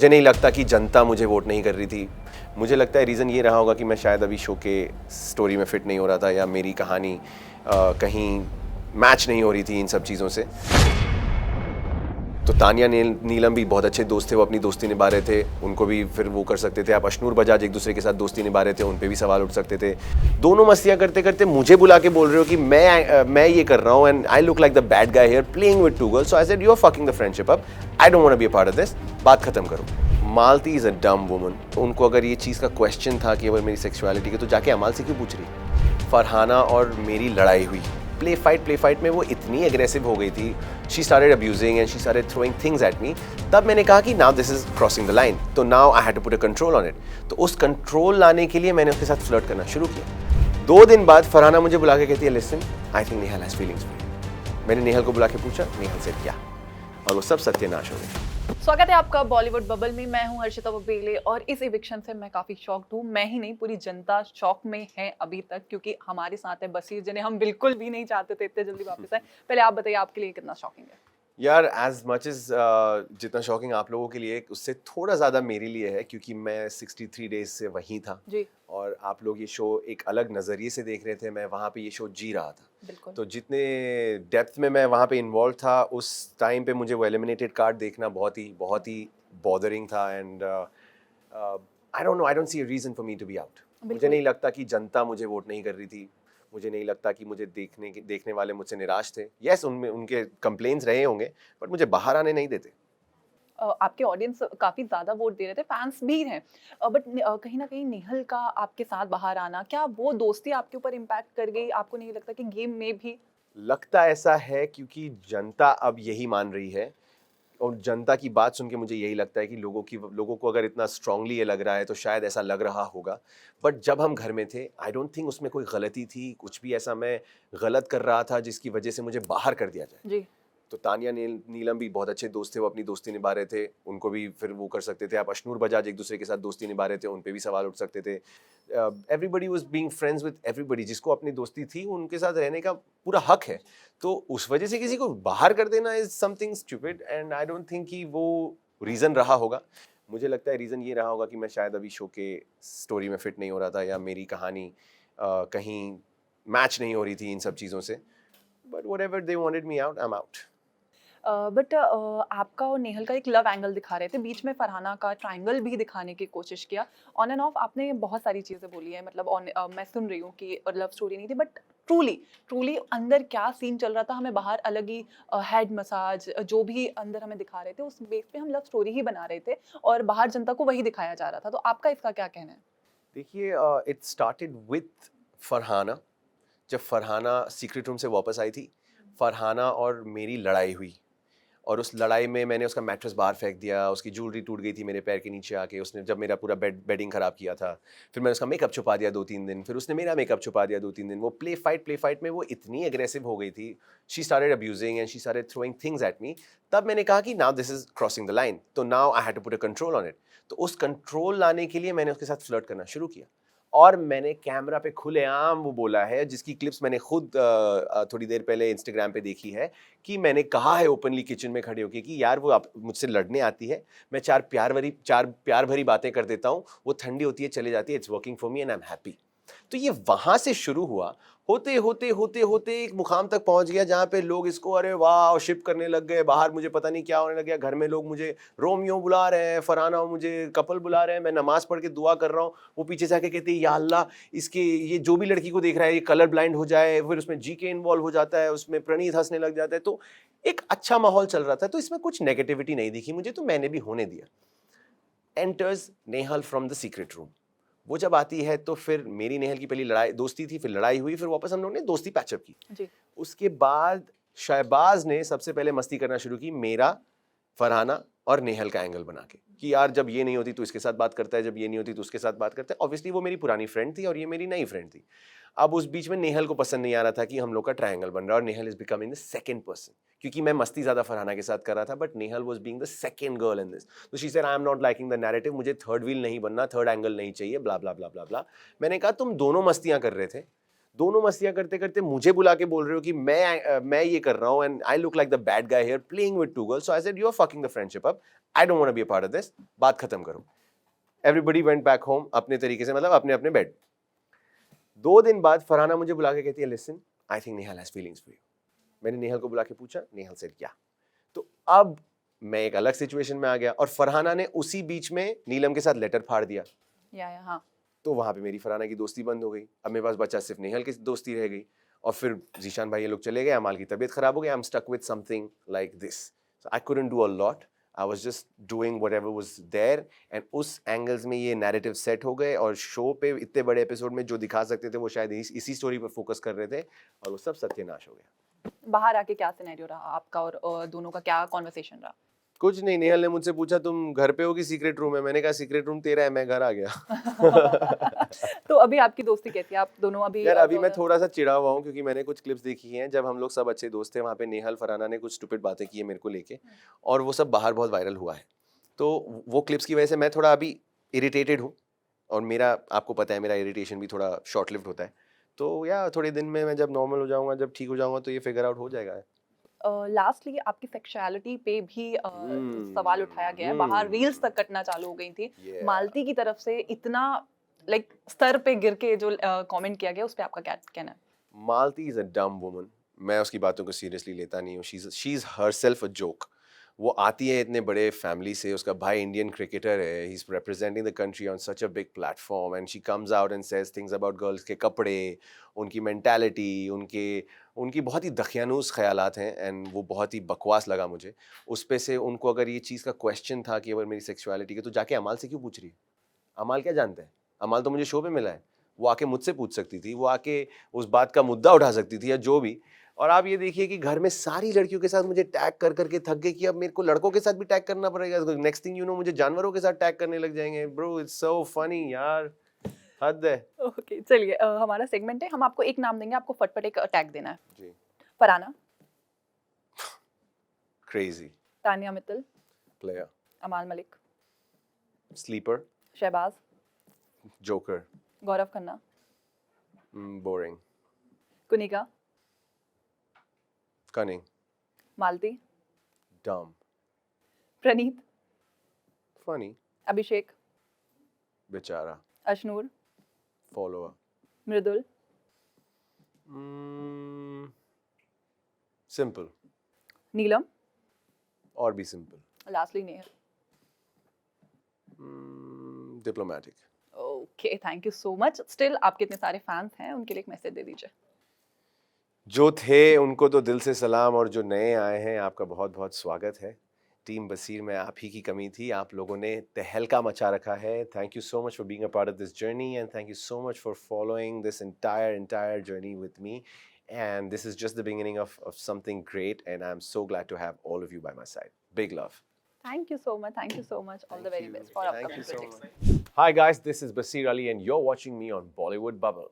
मुझे नहीं लगता कि जनता मुझे वोट नहीं कर रही थी। मुझे लगता है रीज़न ये रहा होगा कि मैं शायद अभी शो के स्टोरी में फिट नहीं हो रहा था, या मेरी कहानी कहीं मैच नहीं हो रही थी इन सब चीज़ों से। तो तानिया नीलम भी बहुत अच्छे दोस्त थे, वो अपनी दोस्ती निभा रहे थे, उनको भी फिर वो कर सकते थे। आप अशनूर बजाज एक दूसरे के साथ दोस्ती निभा रहे थे, उन पे भी सवाल उठ सकते थे। दोनों मस्तियाँ करते करते मुझे बुला के बोल रहे हो कि मैं ये कर रहा हूँ and I look like the bad guy here playing with two girls, so I said you are fucking the friendship up, I don't want to be a part of this, बात खत्म करो। मालती इज़ अ डम woman. उनको अगर ये चीज़ का question था कि अगर मेरी सेक्सुअलिटी के, तो जाके अमाल से क्यों पूछ रही? फरहाना और मेरी लड़ाई हुई प्ले फाइट में, वो इतनी एग्रेसिव हो गई थी, she started abusing and she started throwing things at me. तब मैंने कहा कि now this is crossing the line, तो now I had to put a control on it. तो उस कंट्रोल लाने के लिए मैंने उसके साथ फ्लर्ट करना शुरू किया। 2 दिन बाद फरहाना मुझे बुला के कहती है, listen I think Nehal has feelings for you. मैंने नेहल को बुला के पूछा, नेहल से क्या, और वो सब सत्यानाश हो गए। स्वागत है आपका बॉलीवुड बबल में। मैं हूं हर्षिता बबेले और इस इविक्शन से मैं काफी शॉक्ड हूं। मैं ही नहीं, पूरी जनता शॉक में है अभी तक, क्योंकि हमारे साथ है बसीर, जिन्हें हम बिल्कुल भी नहीं चाहते थे इतने जल्दी वापस आए। पहले आप बताइए, आपके लिए कितना शॉकिंग है? यार एज मच एज जितना शॉकिंग आप लोगों के लिए, उससे थोड़ा ज़्यादा मेरे लिए है, क्योंकि मैं 63 डेज से वहीं था जी। और आप लोग ये शो एक अलग नज़रिए से देख रहे थे, मैं वहाँ पे ये शो जी रहा था। बिल्कुल। तो जितने डेप्थ में मैं वहाँ पे इन्वॉल्व था, उस टाइम पे मुझे वो एलिमिनेटेड कार्ड देखना बहुत ही बॉदरिंग था। And I don't see a reason for me to be out. मुझे नहीं लगता कि जनता मुझे वोट नहीं कर रही थी। मुझे नहीं लगता कि मुझे देखने वाले मुझसे निराश थे। यस, उनमें उनके कंप्लेंट्स रहे होंगे, बट मुझे बाहर आने नहीं देते। आपके ऑडियंस काफी ज्यादा वोट दे रहे थे, फैंस भी हैं, बट कहीं ना कहीं नेहल का आपके साथ बाहर आना, क्या वो दोस्ती आपके ऊपर इम्पैक्ट कर गई? आपको नहीं लगता कि गेम में भी? लगता ऐसा है क्योंकि जनता अब यही मान रही है, और जनता की बात सुन के मुझे यही लगता है कि लोगों को अगर इतना स्ट्रांगली ये लग रहा है, तो शायद ऐसा लग रहा होगा। बट जब हम घर में थे, आई डोंट थिंक उसमें कोई गलती थी, कुछ भी ऐसा मैं गलत कर रहा था जिसकी वजह से मुझे बाहर कर दिया जाए। जी। तो तानिया नीलम भी बहुत अच्छे दोस्त थे, वो अपनी दोस्ती निभा रहे थे, उनको भी फिर वो कर सकते थे। आप अशनूर बजाज एक दूसरे के साथ दोस्ती निभा रहे थे, उन पे भी सवाल उठ सकते थे। Everybody was being friends with everybody, जिसको अपनी दोस्ती थी उनके साथ रहने का पूरा हक है। तो उस वजह से किसी को बाहर कर देना is something stupid, and I don't think कि वो रीज़न रहा होगा। मुझे लगता है रीज़न ये रहा होगा कि मैं शायद अभी शो के स्टोरी में फिट नहीं हो रहा था, या मेरी कहानी कहीं मैच नहीं हो रही थी इन सब चीज़ों से। But whatever they wanted me out, I am out. But आपका और नेहल का एक लव एंगल दिखा रहे थे, बीच में फरहाना का ट्रायंगल भी दिखाने की कोशिश किया। ऑन एंड ऑफ आपने बहुत सारी चीज़ें बोली हैं, मतलब मैं सुन रही हूँ कि लव स्टोरी नहीं थी, बट ट्रूली अंदर क्या सीन चल रहा था, हमें बाहर अलग ही हेड मसाज, जो भी अंदर हमें दिखा रहे थे उस बेस पे हम लव स्टोरी ही बना रहे थे, और बाहर जनता को वही दिखाया जा रहा था। तो आपका इसका क्या कहना है? देखिए, इट स्टार्टेड विथ फरहाना। जब फरहाना सीक्रेट रूम से वापस आई थी, फरहाना और मेरी लड़ाई हुई, और उस लड़ाई में मैंने उसका मैट्रेस बाहर फेंक दिया, उसकी ज्वेलरी टूट गई थी मेरे पैर के नीचे आके, उसने जब मेरा पूरा बेडिंग ख़राब किया था। फिर मैंने उसका मेकअप छुपा दिया 2-3 दिन, फिर उसने मेरा मेकअप छुपा दिया 2-3 दिन। वो प्ले फाइट में वो इतनी एग्रेसिव हो गई थी, she started abusing and she started throwing things at me. तब मैंने कहा कि now this is crossing the line, तो now I had to put a control on it. तो उस कंट्रोल लाने के लिए मैंने उसके साथ फ्लर्ट करना शुरू किया, और मैंने कैमरा पे खुलेआम वो बोला है, जिसकी क्लिप्स मैंने खुद थोड़ी देर पहले इंस्टाग्राम पे देखी है, कि मैंने कहा है ओपनली किचन में खड़े होके कि यार वो आप मुझसे लड़ने आती है, मैं चार प्यार भरी बातें कर देता हूँ, वो ठंडी होती है चले जाती है, it's working for me and I am happy. तो ये वहां से शुरू हुआ, होते एक मुकाम तक पहुंच गया जहां पे लोग इसको अरे वाह शिप करने लग गए। बाहर मुझे पता नहीं क्या होने लग गया, घर में लोग मुझे रोमियो बुला रहे हैं, फरहाना मुझे कपल बुला रहे हैं, मैं नमाज पढ़ के दुआ कर रहा हूँ, वो पीछे से आके कहते हैं या अल्लाह, इसके ये जो भी लड़की को देख रहा है ये कलर ब्लाइंड हो जाए। फिर उसमें जीके इन्वॉल्व हो जाता है, उसमें प्रणीत हंसने लग जाता है। तो एक अच्छा माहौल चल रहा था, तो इसमें कुछ नेगेटिविटी नहीं दिखी मुझे, तो मैंने भी होने दिया। Enters Nehal from the secret room. वो जब आती है तो फिर मेरी नेहल की पहली लड़ाई दोस्ती थी, फिर लड़ाई हुई, फिर वापस हम लोगों ने दोस्ती पैचअप की जी। उसके बाद शहबाज ने सबसे पहले मस्ती करना शुरू की, मेरा, फरहाना और नेहल का एंगल बना के, कि यार जब ये नहीं होती तो इसके साथ बात करता है, जब ये नहीं होती तो उसके साथ बात करता है। ऑब्वियसली वो मेरी पुरानी फ्रेंड थी और ये मेरी नई फ्रेंड थी। अब उस बीच में नेहल को पसंद नहीं आ रहा था कि हम लोग का ट्रायंगल बन रहा है, और Nehal is becoming the second person, क्योंकि मैं मस्ती ज्यादा फरहाना के साथ कर रहा था, but Nehal was being the second girl in this. तो she said I am not liking the narrative, मुझे थर्ड व्हील नहीं बनना, थर्ड एंगल नहीं चाहिए, ब्ला ब्ला ब्ला ब्ला ब्ला। मैंने कहा तुम दोनों मस्तियां कर रहे थे, दोनों मस्तियां करते करते मुझे बुला के बोल रहे हो कि मैं ये कर रहा हूँ and I look like the bad guy here playing with two girls, so I said you are fucking the friendship up, I don't want to be a part of this, बात खत्म करो। एवरीबडी वेंट बैक होम अपने तरीके से, मतलब अपने अपने bed. 2 दिन बाद फरहाना मुझे बुला के कहती है listen, I think Nehal has feelings for you. मैंने नेहल को बुला के पूछा, नेहल सेड या। तो अब मैं एक अलग सिचुएशन में आ गया और फरहाना ने उसी बीच में नीलम के साथ लेटर फाड़ दिया। हाँ। तो वहां पे मेरी फरहाना की दोस्ती बंद हो गई। अब मेरे पास बचा सिर्फ नेहल की दोस्ती रह गई और फिर जीशान भाई ये लोग चले गए, अमाल की तबीयत खराब हो गई, I am stuck with something like this, so I couldn't do a lot, I was just doing whatever was there and उस एंगल्स में ये नैरेटिव सेट हो गए और शो पे इतने बड़े एपिसोड में जो दिखा सकते थे वो शायद इसी स्टोरी पर फोकस कर रहे थे और वो सब सत्यानाश हो गया। बाहर आके क्या सिनेरियो रहा आपका और दोनों का, क्या कॉन्वर्सेशन रहा? कुछ नहीं, नेहल ने मुझसे पूछा तुम घर पे हो कि सीक्रेट रूम है, मैंने कहा सीक्रेट रूम तेरा है, मैं घर आ गया। तो अभी आपकी दोस्ती कैसी है? आप दोनों अभी यार अभी मैं थोड़ा सा चिढ़ा हुआ हूँ क्योंकि मैंने कुछ क्लिप्स देखी हैं जब हम लोग सब अच्छे दोस्त थे, वहाँ पे नेहल फरहाना ने कुछ स्टूपिड बातें की है मेरे को लेके और वो सब बाहर बहुत वायरल हुआ है। तो वो क्लिप्स की वजह से मैं थोड़ा अभी इरिटेटेड हूँ और मेरा, आपको पता है मेरा इरिटेशन भी थोड़ा शॉर्ट लिव्ड होता है। तो या थोड़े दिन में मैं जब नॉर्मल हो जाऊंगा, जब ठीक हो जाऊंगा तो ये फिगर आउट हो जाएगा। लास्टली आपकी सेक्सुअलिटी पे भी सवाल उठाया गया है, बाहर रील्स तक कटना चालू हो गई थी। मालती की तरफ से इतना लाइक स्तर पे गिर के जो कमेंट किया गया, उस पे आपका क्या कहना है? मालती इज अ डम वुमन, मैं उसकी बातों को सीरियसली लेता नहीं हूँ। She is herself a joke. वो आती है इतने बड़े फैमिली से, उसका भाई इंडियन क्रिकेटर है, he is representing the country on such a big platform and she comes out and says things about girls के कपड़े, उनकी मेंटालिटी, उनकी बहुत ही दखियानूस ख्यालात हैं एंड वो बहुत ही बकवास लगा मुझे। उस पे से उनको अगर ये चीज़ का क्वेश्चन था कि अगर मेरी सेक्सुअलिटी के, तो जाके अमाल से क्यों पूछ रही है? अमाल क्या जानता है? अमाल तो मुझे शो पे मिला है, वो आके मुझसे पूछ सकती थी, वो आके उस बात का मुद्दा उठा सकती थी या जो भी। और आप ये देखिए कि घर में सारी लड़कियों के साथ मुझे टैग कर करके थक गए कि अब मेरे को लड़कों के साथ भी टैग करना पड़ेगा। नेक्स्ट थिंग यू नो मुझे जानवरों के साथ टैग करने लग जाएंगे। ब्रो इट्स सो फनी यार, हद है। ओके चलिए, हमारा सेगमेंट है, हम आपको एक नाम देंगे, आपको फटफट एक टैग देना है। जी। फरहाना, क्रेजी, तानिया मित्तल, प्लेयर, अमाल Malik, sleeper, Shahbaz, joker, Gaurav Khanna, boring, Kunika, cunning, मालती, डम, प्रणीत, फनी, अभिषेक, बेचारा, अशनूर, फॉलोअर, मृदुल, सिंपल, नीलम, और भी simple, lastly Nehal. Diplomatic. Okay, thank you so much. Still आपके इतने सारे फैंस हैं, उनके लिए एक मैसेज दे दीजिए। जो थे उनको तो दिल से सलाम और जो नए आए हैं आपका बहुत बहुत स्वागत है। टीम बसीर में आप ही की कमी थी, आप लोगों ने तहलका मचा रखा है। Thank you so much for being a part of this journey and thank you so much for following this entire journey with me, and this is just the beginning of something great and I'm so glad to have all of you by my side. Big love. Thank you so much. Thank you so much. All the very best for Thank you upcoming so projects. much. Hi guys, this is Basir Ali and you're watching me on Bollywood Bubble.